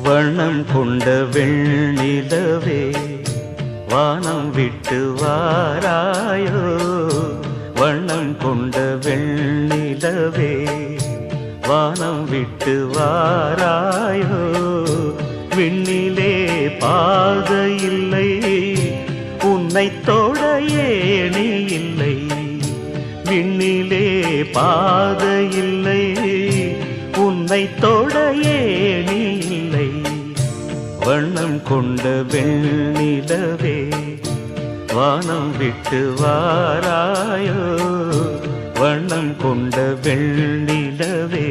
வண்ணம் கொண்ட வெண்ணிலவே வானம் விட்டு வாராயோ. வண்ணம் கொண்ட வெண்ணிலவே வானம் விட்டு வாராயோ. விண்ணிலே பாதை இல்லை, உன்னை தொட ஏணி இல்லை. விண்ணிலே பாதை இல்லை, உன்னை தொட ஏணி இல்லை. வண்ணம் கொண்ட வெண்ணிலவே வானம் விட்டு வாராயோ. வண்ணம் கொண்ட வெண்ணிலவே